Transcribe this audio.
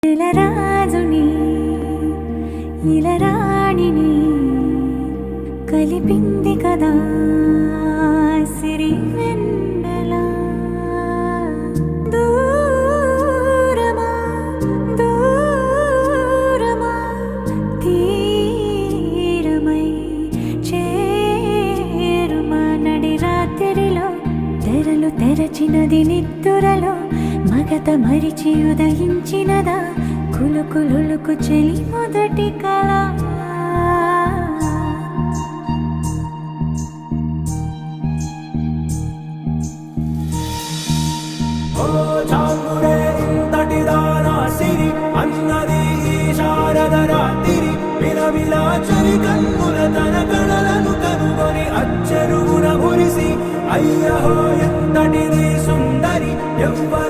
ఇలరాజుని ఇలరాణిని కలిపింది కదా సిరి వెన్నెల. దూరమా దూరమా తీరమై చేరుమా నడి రాత్రిలో తెరలు తెరచినది నిద్దురలో మగత మరిచి ఉదయించినదా కులుకులులుకు చెలి మొదటి కళ. సిరి అన్నది శారద రాత్రి విలవిలా చలి కన్నుల తన కళలను కనుగొని అచ్చరుగున మురిసి అయ్యహో ఎంతటిది సుందరి ఎవ్వరు